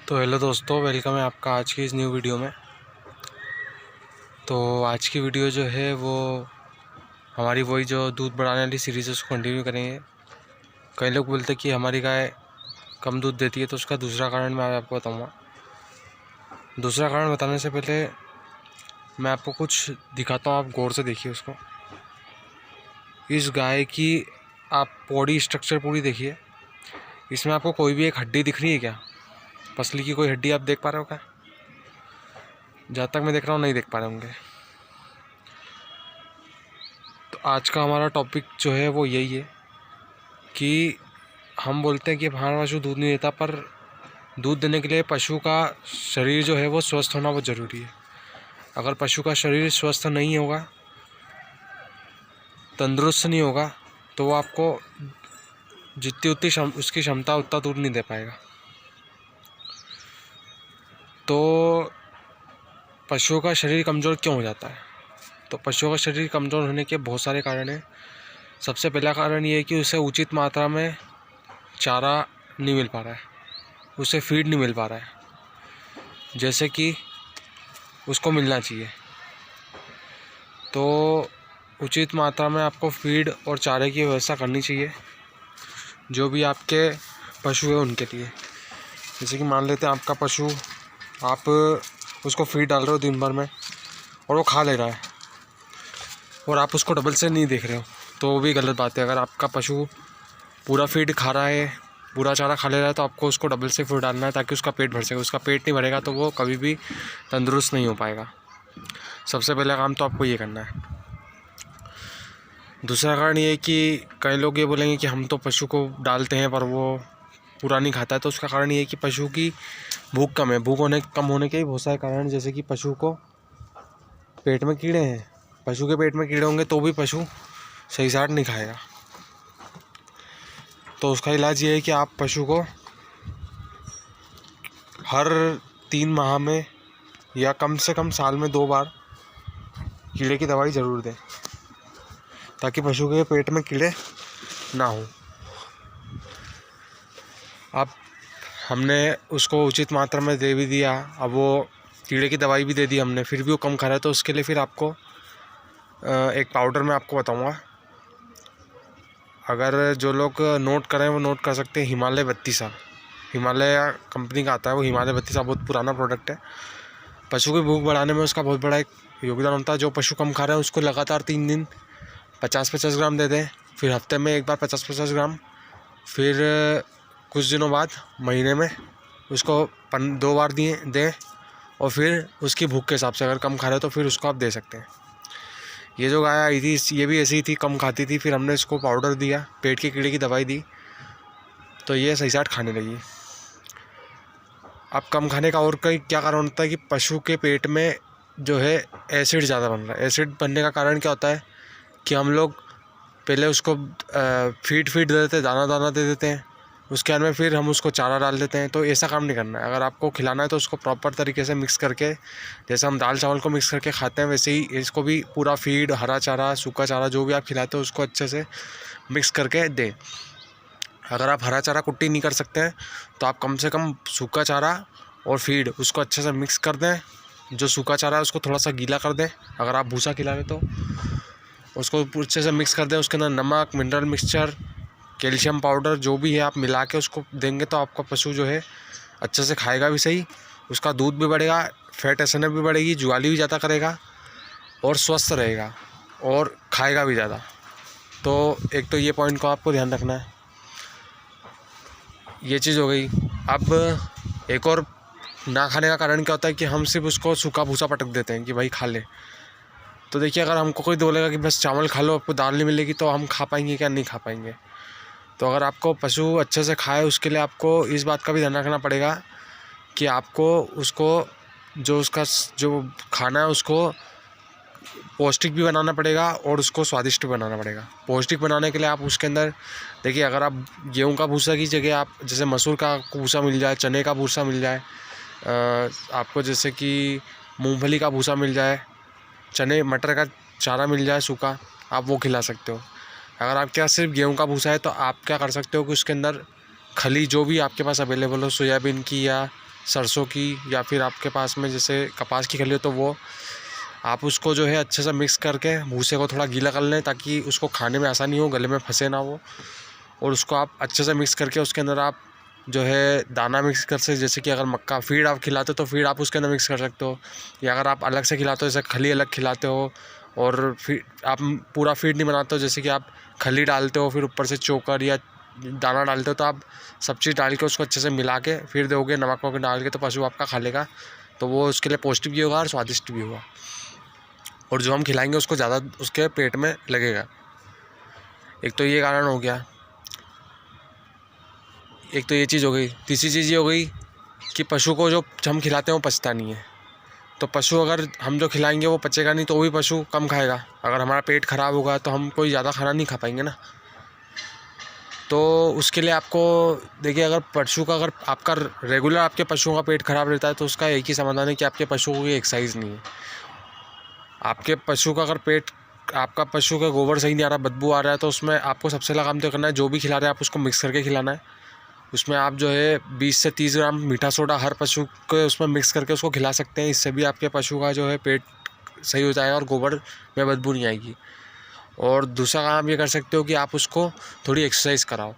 तो हेलो दोस्तों, वेलकम है आपका आज की इस न्यू वीडियो में। तो आज की वीडियो जो है वो हमारी वही जो दूध बढ़ाने वाली सीरीज़ है उसको कंटिन्यू करेंगे। कई लोग बोलते हैं कि हमारी गाय कम दूध देती है, तो उसका दूसरा कारण मैं आपको बताऊंगा। दूसरा कारण बताने से पहले मैं आपको कुछ दिखाता हूँ, आप गौर से देखिए उसको। इस गाय की आप बॉडी स्ट्रक्चर पूरी देखिए। इसमें आपको कोई भी एक हड्डी दिख रही है क्या? पसली की कोई हड्डी आप देख पा रहे हो क्या? जहाँ तक मैं देख रहा हूँ नहीं देख पा रहे होंगे। तो आज का हमारा टॉपिक जो है वो यही है कि हम बोलते हैं कि हमारा पशु दूध नहीं देता, पर दूध देने के लिए पशु का शरीर जो है वो स्वस्थ होना बहुत ज़रूरी है। अगर पशु का शरीर स्वस्थ नहीं होगा, तंदुरुस्त नहीं होगा, तो वो आपको जितनी उतनी उसकी क्षमता उतना दूध नहीं दे पाएगा। तो पशुओं का शरीर कमज़ोर क्यों हो जाता है? तो पशुओं का शरीर कमज़ोर होने के बहुत सारे कारण हैं। सबसे पहला कारण ये है कि उसे उचित मात्रा में चारा नहीं मिल पा रहा है, उसे फीड नहीं मिल पा रहा है जैसे कि उसको मिलना चाहिए। तो उचित मात्रा में आपको फीड और चारे की व्यवस्था करनी चाहिए जो भी आपके पशु है उनके लिए। जैसे कि मान लेते हैं आपका पशु, आप उसको फीड डाल रहे हो दिन भर में और वो खा ले रहा है और आप उसको डबल से नहीं देख रहे हो, तो वो भी गलत बात है। अगर आपका पशु पूरा फीड खा रहा है, पूरा चारा खा ले रहा है, तो आपको उसको डबल से फीड डालना है ताकि उसका पेट भर सके। उसका पेट नहीं भरेगा तो वो कभी भी तंदुरुस्त नहीं हो पाएगा। सबसे पहला काम तो आपको ये करना है। दूसरा कारण ये है कि कई लोग ये बोलेंगे कि हम तो पशु को डालते हैं पर वो पूरा नहीं खाता है। तो उसका कारण ये है कि पशु की भूख कम है। भूख कम होने के ही बहुत सारे कारण, जैसे कि पशु को पेट में कीड़े हैं। पशु के पेट में कीड़े होंगे तो भी पशु सही साट नहीं खाएगा। तो उसका इलाज ये है कि आप पशु को हर 3 माह में या कम से कम साल में 2 बार कीड़े की दवाई ज़रूर दें ताकि पशु के पेट में कीड़े ना हो। अब हमने उसको उचित मात्रा में दे भी दिया, अब वो कीड़े की दवाई भी दे दी हमने, फिर भी वो कम खा रहा है, तो उसके लिए फिर आपको एक पाउडर मैं आपको बताऊंगा। अगर जो लोग नोट करें वो नोट कर सकते हैं। हिमालय 32 हिमालय कंपनी का आता है वो। हिमालय 32 बहुत पुराना प्रोडक्ट है। पशु की भूख बढ़ाने में उसका बहुत बड़ा एक योगदान होता है। जो पशु कम खा रहे हैं उसको लगातार 3 दिन 50-50 ग्राम दे दें, फिर हफ्ते में एक बार 50-50 ग्राम, फिर कुछ दिनों बाद महीने में उसको 2 बार दें, और फिर उसकी भूख के हिसाब से अगर कम खा रहे हो तो फिर उसको आप दे सकते हैं। ये जो गाय आई थी ये भी ऐसी ही थी, कम खाती थी, फिर हमने इसको पाउडर दिया, पेट के कीड़े की दवाई दी, तो ये सही साट खाने लगी। अब कम खाने का और कई क्या कारण होता है कि पशु के पेट में जो है एसिड ज़्यादा बन रहा है। एसिड बनने का कारण क्या होता है कि हम लोग पहले उसको फीड दे देते हैं, दाना दे देते हैं, उसके बाद में फिर हम उसको चारा डाल देते हैं। तो ऐसा काम नहीं करना है। अगर आपको खिलाना है तो उसको प्रॉपर तरीके से मिक्स करके, जैसे हम दाल चावल को मिक्स करके खाते हैं वैसे ही इसको भी पूरा फीड, हरा चारा, सूखा चारा, जो भी आप खिलाते हो उसको अच्छे से मिक्स करके दें। अगर आप हरा चारा कुट्टी नहीं कर सकते हैं तो आप कम से कम सूखा चारा और फीड उसको अच्छे से मिक्स कर दें। जो सूखा चारा है उसको थोड़ा सा गीला कर दें। अगर आप भूसा खिला रहे तो उसको अच्छे से मिक्स कर दें। उसके अंदर नमक, मिनरल मिक्सचर, कैल्शियम पाउडर जो भी है आप मिला के उसको देंगे तो आपका पशु जो है अच्छे से खाएगा भी सही, उसका दूध भी बढ़ेगा, फैट एसएनएफ भी बढ़ेगी, जुआली भी ज़्यादा करेगा और स्वस्थ रहेगा और खाएगा भी ज़्यादा। तो एक तो ये पॉइंट को आपको ध्यान रखना है। ये चीज़ हो गई। अब एक और ना खाने का कारण क्या होता है कि हम सिर्फ उसको सूखा भूसा पटक देते हैं कि भाई खा ले। तो देखिए, अगर हमको कोई बोलेगा कि बस चावल खा लो, आपको दाल नहीं मिलेगी, तो हम खा पाएंगे क्या? नहीं खा पाएंगे। तो अगर आपको पशु अच्छे से खाए उसके लिए आपको इस बात का भी ध्यान रखना पड़ेगा कि आपको उसको जो खाना है उसको पौष्टिक भी बनाना पड़ेगा और उसको स्वादिष्ट भी बनाना पड़ेगा। पौष्टिक बनाने के लिए आप उसके अंदर देखिए, अगर आप गेहूं का भूसा की जगह आप जैसे मसूर का भूसा मिल जाए, चने का भूसा मिल जाए, आपको जैसे कि मूंगफली का भूसा मिल जाए, चने मटर का चारा मिल जाए सूखा, आप वो खिला सकते हो। अगर आपके पास सिर्फ गेहूं का भूसा है तो आप क्या कर सकते हो कि उसके अंदर खली जो भी आपके पास अवेलेबल हो, सोयाबीन की या सरसों की या फिर आपके पास में जैसे कपास की खली हो तो वो आप उसको जो है अच्छे से मिक्स करके भूसे को थोड़ा गीला कर लें ताकि उसको खाने में आसानी हो, गले में फंसे ना वो। और उसको आप अच्छे से मिक्स करके उसके अंदर आप जो है दाना मिक्स कर सकते, जैसे कि अगर मक्का फीड आप खिलाते हो तो फीड आप उसके अंदर मिक्स कर सकते हो, या अगर आप अलग से खिलाते हो जैसे खली अलग खिलाते हो और फिर आप पूरा फीड नहीं बनाते हो, जैसे कि आप खली डालते हो फिर ऊपर से चोकर या दाना डालते हो, तो आप सब चीज़ डाल के उसको अच्छे से मिला के फिर दोगे नमक वमक डाल के, तो पशु आपका खा लेगा। तो वो उसके लिए पौष्टिक भी होगा और स्वादिष्ट भी होगा, और जो हम खिलाएंगे उसको ज़्यादा उसके पेट में लगेगा। एक तो ये कारण हो गया, एक तो ये चीज़ हो गई। तीसरी चीज़ ये हो गई कि पशु को जो हम खिलाते हैं वो पचता नहीं है। तो पशु अगर हम जो खिलाएंगे वो पचेगा नहीं तो वो भी पशु कम खाएगा। अगर हमारा पेट ख़राब होगा तो हम कोई ज़्यादा खाना नहीं खा पाएंगे ना। तो उसके लिए आपको देखिए, अगर पशु का अगर आपका रेगुलर आपके पशुओं का पेट ख़राब रहता है तो उसका एक ही समाधान है कि आपके पशुओं की एक्सरसाइज नहीं है। आपके पशु का अगर पेट, आपका पशु का गोबर सही नहीं आ रहा, बदबू आ रहा है, तो उसमें आपको सबसे पहला काम तो करना है, जो भी खिला रहे हैं आप उसको मिक्स करके खिलाना है। उसमें आप जो है 20 से 30 ग्राम मीठा सोडा हर पशु को उसमें मिक्स करके उसको खिला सकते हैं। इससे भी आपके पशु का जो है पेट सही हो जाएगा और गोबर में बदबू नहीं आएगी। और दूसरा काम ये कर सकते हो कि आप उसको थोड़ी एक्सरसाइज कराओ।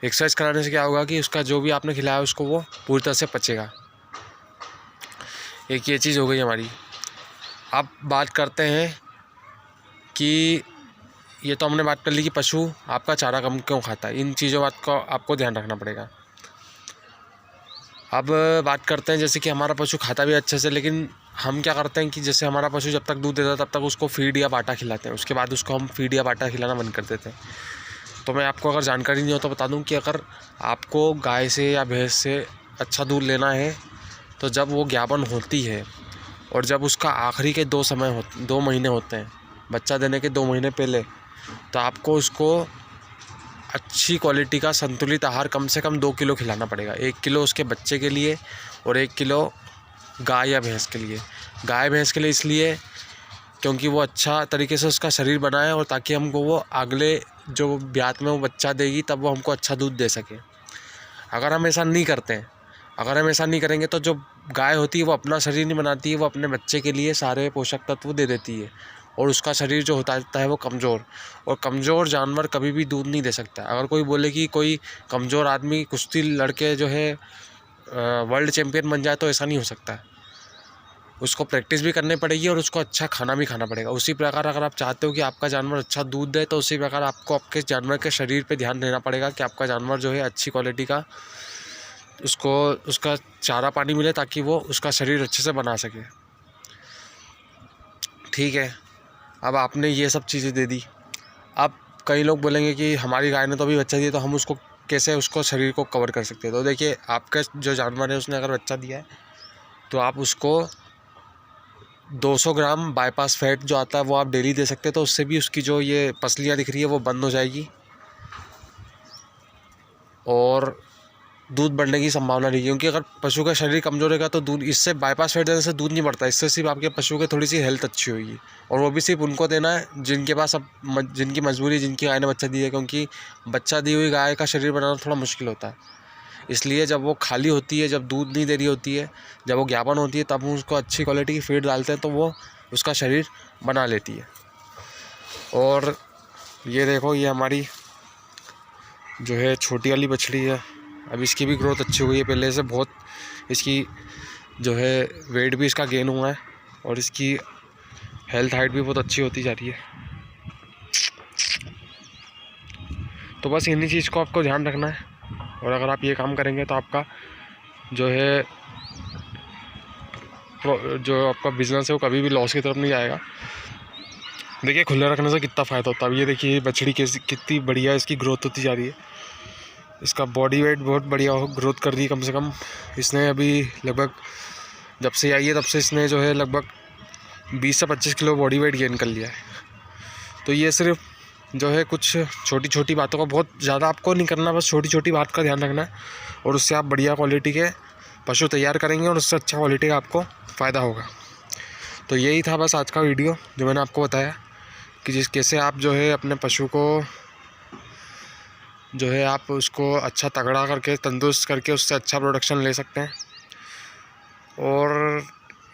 एक्सरसाइज कराने से क्या होगा कि उसका जो भी आपने खिलाया उसको वो पूरी तरह से पचेगा। एक ये चीज़ हो गई हमारी। अब बात करते हैं कि ये तो हमने बात कर ली कि पशु आपका चारा कम क्यों खाता है। इन चीज़ों बात का आपको ध्यान रखना पड़ेगा। अब बात करते हैं जैसे कि हमारा पशु खाता भी अच्छे से, लेकिन हम क्या करते हैं कि जैसे हमारा पशु जब तक दूध देता है तब तक उसको फीड या बाटा खिलाते हैं, उसके बाद उसको हम फीड या बाटा खिलाना बंद कर देते हैं। तो मैं आपको अगर जानकारी नहीं हो तो बता दूं कि अगर आपको गाय से या भैंस से अच्छा दूध लेना है तो जब वो ज्ञापन होती है और जब उसका आखिरी के 2 महीने होते हैं, बच्चा देने के 2 महीने पहले, तो आपको उसको अच्छी क्वालिटी का संतुलित आहार कम से कम 2 किलो खिलाना पड़ेगा। 1 किलो उसके बच्चे के लिए और 1 किलो गाय या भैंस के लिए। गाय भैंस के लिए इसलिए क्योंकि वो अच्छा तरीके से उसका शरीर बनाए और ताकि हमको वो अगले जो ब्यात में वो बच्चा देगी तब वो हमको अच्छा दूध दे सके। अगर हम ऐसा नहीं करते हैं, अगर हम ऐसा नहीं करेंगे तो जो गाय होती है वो अपना शरीर नहीं बनाती है, वो अपने बच्चे के लिए सारे पोषक तत्व दे देती है और उसका शरीर जो होता है वो कमज़ोर, और कमज़ोर जानवर कभी भी दूध नहीं दे सकता। अगर कोई बोले कि कोई कमज़ोर आदमी कुश्ती लड़के जो है वर्ल्ड चैम्पियन बन जाए, तो ऐसा नहीं हो सकता है। उसको प्रैक्टिस भी करनी पड़ेगी और उसको अच्छा खाना भी खाना पड़ेगा। उसी प्रकार अगर आप चाहते हो कि आपका जानवर अच्छा दूध दे तो उसी प्रकार आपको आपके जानवर के शरीर पे ध्यान देना पड़ेगा कि आपका जानवर जो है अच्छी क्वालिटी का उसको उसका चारा पानी मिले ताकि वो उसका शरीर अच्छे से बना सके। ठीक है, अब आपने ये सब चीज़ें दे दी। अब कई लोग बोलेंगे कि हमारी गाय ने तो अभी बच्चा दिया तो हम उसको कैसे उसको शरीर को कवर कर सकते हैं। तो देखिए, आपका जो जानवर है उसने अगर बच्चा दिया है तो आप उसको 200 ग्राम बाईपास फैट जो आता है वो आप डेली दे सकते हैं। तो उससे भी उसकी जो ये पसलियाँ दिख रही है वो बंद हो जाएगी और दूध बढ़ने की संभावना नहीं है। क्योंकि अगर पशु का शरीर कमज़ोर रहेगा तो दूध, इससे बाईपास फैट देने से दूध नहीं बढ़ता, इससे सिर्फ आपके पशु की थोड़ी सी हेल्थ अच्छी होगी। और वो भी सिर्फ उनको देना है जिनके पास अब जिनकी मजबूरी, जिनकी गाय ने बच्चा दिया है। क्योंकि बच्चा दी हुई गाय का शरीर बनाना थोड़ा मुश्किल होता है, इसलिए जब वो खाली होती है, जब दूध नहीं दे रही होती है, जब वो ज्ञापन होती है, तब हम उसको अच्छी क्वालिटी की फीड डालते हैं तो वो उसका शरीर बना लेती है। और ये देखो, ये हमारी जो है छोटी वाली बछड़ी है, अब इसकी भी ग्रोथ अच्छी हुई है पहले से बहुत। इसकी जो है वेट भी इसका गेन हुआ है और इसकी हेल्थ हाइट भी बहुत अच्छी होती जा रही है। तो बस इन्हीं चीज़ को आपको ध्यान रखना है, और अगर आप ये काम करेंगे तो आपका जो है आपका बिजनेस है वो कभी भी लॉस की तरफ नहीं जाएगा। देखिए, खुले रखने से कितना फ़ायदा होता है। अब ये देखिए बछड़ी कैसी कितनी बढ़िया इसकी ग्रोथ होती जा रही है। इसका बॉडी वेट बहुत बढ़िया ग्रोथ कर रही है। कम से कम इसने अभी लगभग जब से आई है तब से इसने जो है लगभग 20 से 25 किलो बॉडी वेट गेन कर लिया है। तो ये सिर्फ जो है कुछ छोटी छोटी बातों का, बहुत ज़्यादा आपको नहीं करना, बस छोटी छोटी बात का ध्यान रखना है और उससे आप बढ़िया क्वालिटी के पशु तैयार करेंगे और उससे अच्छा क्वालिटी का आपको फ़ायदा होगा। तो यही था बस आज का वीडियो जो मैंने आपको बताया कि कैसे आप जो है अपने पशु को जो है आप उसको अच्छा तगड़ा करके, तंदुरुस्त करके उससे अच्छा प्रोडक्शन ले सकते हैं। और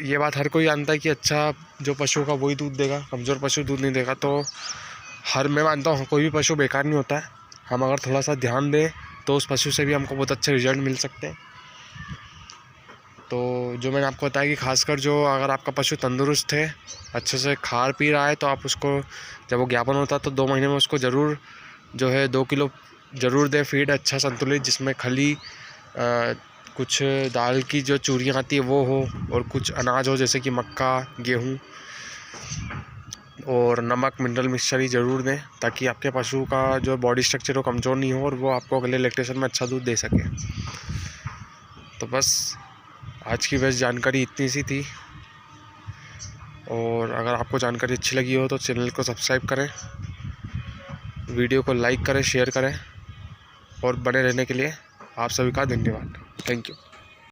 ये बात हर कोई जानता है कि अच्छा जो पशु का वही दूध देगा, कमज़ोर पशु दूध नहीं देगा। तो मैं मानता हूँ कोई भी पशु बेकार नहीं होता है। हम अगर थोड़ा सा ध्यान दें तो उस पशु से भी हमको बहुत अच्छे रिजल्ट मिल सकते हैं। तो जो मैंने आपको बताया कि खासकर जो अगर आपका पशु तंदुरुस्त है, अच्छे से खा पी रहा है, तो आप उसको जब वो ज्ञापन होता है तो 2 महीने में उसको ज़रूर जो है 2 किलो ज़रूर दें फीड, अच्छा संतुलित, जिसमें खली, कुछ दाल की जो चूरियाँ आती है वो हो, और कुछ अनाज हो जैसे कि मक्का, गेहूँ, और नमक, मिनरल मिक्सचर ही ज़रूर दें, ताकि आपके पशु का जो बॉडी स्ट्रक्चर हो कमज़ोर नहीं हो और वो आपको अगले लैक्टेशन में अच्छा दूध दे सके। तो बस आज की बस जानकारी इतनी सी थी। और अगर आपको जानकारी अच्छी लगी हो तो चैनल को सब्सक्राइब करें, वीडियो को लाइक करें, शेयर करें, और बने रहने के लिए आप सभी का धन्यवाद। Thank you.